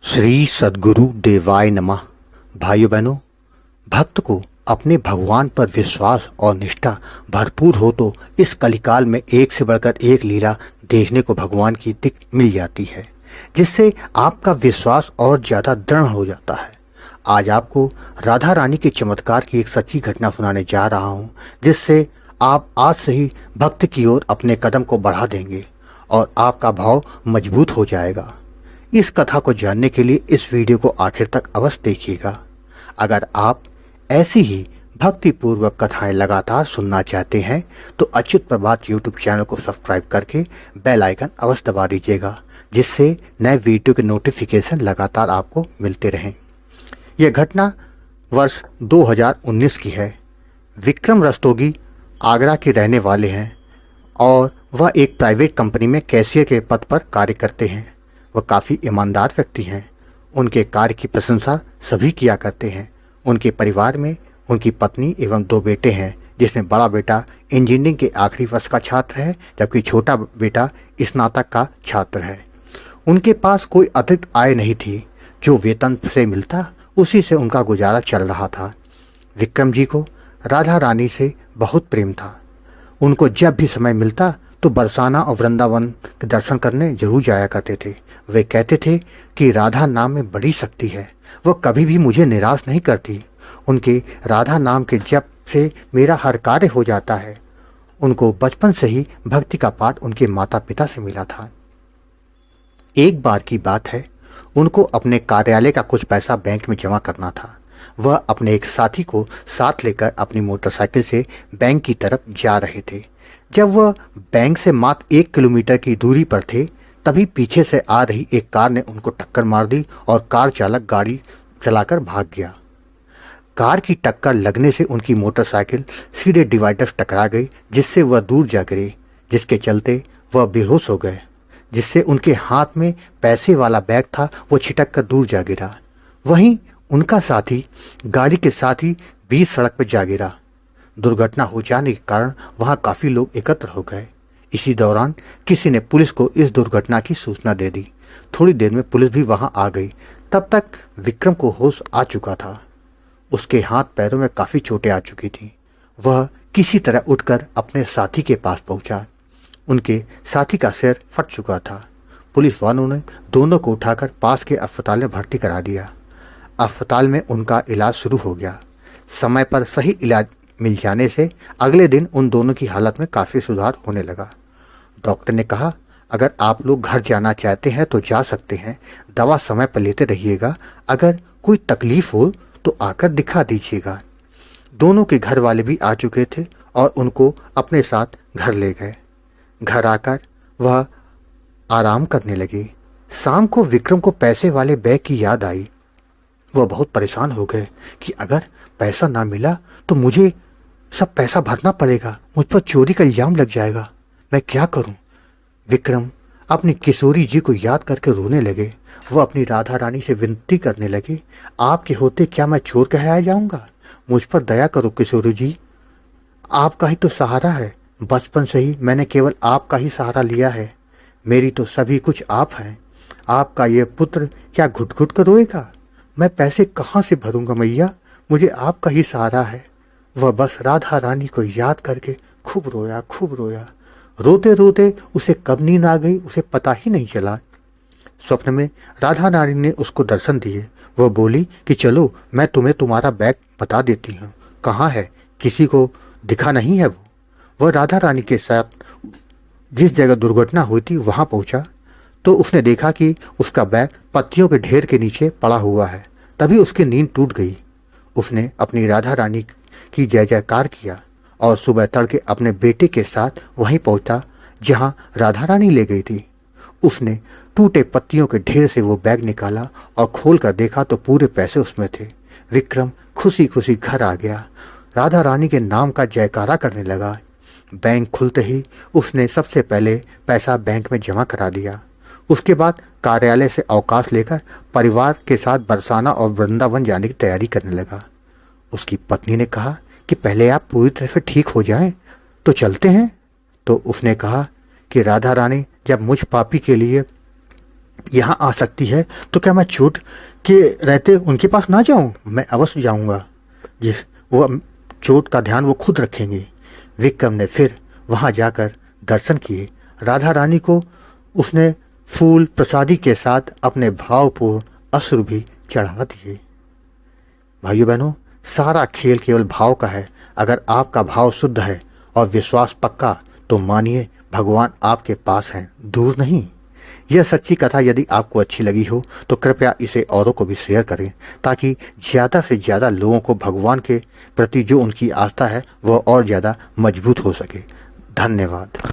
श्री सद्गुरु देवाय नमः। भाइयों बहनों, भक्त को अपने भगवान पर विश्वास और निष्ठा भरपूर हो तो इस कलिकाल में एक से बढ़कर एक लीला देखने को भगवान की दिख मिल जाती है, जिससे आपका विश्वास और ज़्यादा दृढ़ हो जाता है। आज आपको राधा रानी के चमत्कार की एक सच्ची घटना सुनाने जा रहा हूँ, जिससे आप आज से ही भक्त की ओर अपने कदम को बढ़ा देंगे और आपका भाव मजबूत हो जाएगा। इस कथा को जानने के लिए इस वीडियो को आखिर तक अवश्य देखिएगा। अगर आप ऐसी ही भक्तिपूर्वक कथाएं लगातार सुनना चाहते हैं तो अच्युत प्रभात यूट्यूब चैनल को सब्सक्राइब करके बेल आइकन अवश्य दबा दीजिएगा, जिससे नए वीडियो के नोटिफिकेशन लगातार आपको मिलते रहें। यह घटना वर्ष 2019 की है। विक्रम रस्तोगी आगरा के रहने वाले हैं और वह एक प्राइवेट कंपनी में कैशियर के पद पर कार्य करते हैं। वह काफ़ी ईमानदार व्यक्ति हैं। उनके कार्य की प्रशंसा सभी किया करते हैं। उनके परिवार में उनकी पत्नी एवं 2 बेटे हैं, जिसमें बड़ा बेटा इंजीनियरिंग के आखिरी वर्ष का छात्र है, जबकि छोटा बेटा स्नातक का छात्र है। उनके पास कोई अतिरिक्त आय नहीं थी। जो वेतन से मिलता उसी से उनका गुजारा चल रहा था। विक्रम जी को राधा रानी से बहुत प्रेम था। उनको जब भी समय मिलता तो बरसाना और वृंदावन के दर्शन करने जरूर जाया करते थे। वे कहते थे कि राधा नाम में बड़ी शक्ति है, वह कभी भी मुझे निराश नहीं करती। उनके राधा नाम के जप से मेरा हर कार्य हो जाता है। उनको बचपन से ही भक्ति का पाठ उनके माता पिता से मिला था। एक बार की बात है, उनको अपने कार्यालय का कुछ पैसा बैंक में जमा करना था। वह अपने एक साथी को साथ लेकर अपनी मोटरसाइकिल से बैंक की तरफ जा रहे थे। जब वह बैंक से मात्र 1 किलोमीटर की दूरी पर थे, तभी पीछे से आ रही एक कार ने उनको टक्कर मार दी और कार चालक गाड़ी चलाकर भाग गया। कार की टक्कर लगने से उनकी मोटरसाइकिल सीधे डिवाइडर से टकरा गई, जिससे वह दूर जा गिरे, जिसके चलते वह बेहोश हो गए। जिससे उनके हाथ में पैसे वाला बैग था, वो छिटक कर दूर जा गिरा। वहीं उनका साथी गाड़ी के साथ ही बीच सड़क पर जा गिरा। दुर्घटना हो जाने के कारण वहां काफ़ी लोग एकत्र हो गए। इसी दौरान किसी ने पुलिस को इस दुर्घटना की सूचना दे दी। थोड़ी देर में पुलिस भी वहां आ गई। तब तक विक्रम को होश आ चुका था। उसके हाथ पैरों में काफ़ी चोटें आ चुकी थीं। वह किसी तरह उठकर अपने साथी के पास पहुंचा। उनके साथी का सिर फट चुका था। पुलिस वालों ने दोनों को उठाकर पास के अस्पताल में भर्ती करा दिया। अस्पताल में उनका इलाज शुरू हो गया। समय पर सही इलाज मिल जाने से अगले दिन उन दोनों की हालत में काफ़ी सुधार होने लगा। डॉक्टर ने कहा, अगर आप लोग घर जाना चाहते हैं तो जा सकते हैं। दवा समय पर लेते रहिएगा। अगर कोई तकलीफ हो तो आकर दिखा दीजिएगा। दोनों के घर वाले भी आ चुके थे और उनको अपने साथ घर ले गए। घर आकर वह आराम करने लगे। शाम को विक्रम को पैसे वाले बैग की याद आई। वह बहुत परेशान हो गए कि अगर पैसा ना मिला तो मुझे सब पैसा भरना पड़ेगा, मुझ पर चोरी का इल्जाम लग जाएगा, मैं क्या करूं? विक्रम अपनी किशोरी जी को याद करके रोने लगे। वह अपनी राधा रानी से विनती करने लगे, आपके होते क्या मैं चोर कहलाया जाऊंगा? मुझ पर दया करो किशोरी जी, आपका ही तो सहारा है। बचपन से ही मैंने केवल आपका ही सहारा लिया है। मेरी तो सभी कुछ आप हैं। आपका ये पुत्र क्या घुट घुट कर रोएगा? मैं पैसे कहाँ से भरूंगा मैया? मुझे आपका ही सहारा है। वह बस राधा रानी को याद करके खूब रोया, खूब रोया। रोते रोते उसे कब नींद आ गई उसे पता ही नहीं चला। स्वप्न में राधा रानी ने उसको दर्शन दिए। वह बोली कि चलो मैं तुम्हें तुम्हारा बैग बता देती हूँ, कहाँ है? किसी को दिखा नहीं है। वह राधा रानी के साथ जिस जगह दुर्घटना हुई थी वहाँ पहुँचा तो उसने देखा कि उसका बैग पत्तियों के ढेर के नीचे पड़ा हुआ है। तभी उसकी नींद टूट गई। उसने अपनी राधा रानी की जय जयकार किया और सुबह तड़के अपने बेटे के साथ वहीं पहुंचा जहां राधा रानी ले गई थी। उसने टूटे पत्तियों के ढेर से वो बैग निकाला और खोल कर देखा तो पूरे पैसे उसमें थे। विक्रम खुशी खुशी घर आ गया। राधा रानी के नाम का जयकारा करने लगा। बैंक खुलते ही उसने सबसे पहले पैसा बैंक में जमा करा दिया। उसके बाद कार्यालय से अवकाश लेकर परिवार के साथ बरसाना और वृंदावन जाने की तैयारी करने लगा। उसकी पत्नी ने कहा कि पहले आप पूरी तरह से ठीक हो जाएं तो चलते हैं। तो उसने कहा कि राधा रानी, जब मुझ पापी के लिए यहाँ आ सकती है, तो क्या मैं चोट के रहते उनके पास ना जाऊँ? मैं अवश्य जाऊँगा। जिस वो चोट का ध्यान वो खुद रखेंगे। विक्रम ने फिर वहाँ जाकर दर्शन किए। राधा रानी को उसने फूल प्रसादी के साथ अपने भावपूर्ण अश्रु भी चढ़ा दिए। भाइयों बहनों, सारा खेल केवल भाव का है। अगर आपका भाव शुद्ध है और विश्वास पक्का, तो मानिए भगवान आपके पास हैं, दूर नहीं। यह सच्ची कथा यदि आपको अच्छी लगी हो तो कृपया इसे औरों को भी शेयर करें, ताकि ज़्यादा से ज़्यादा लोगों को भगवान के प्रति जो उनकी आस्था है वह और ज़्यादा मजबूत हो सके। धन्यवाद।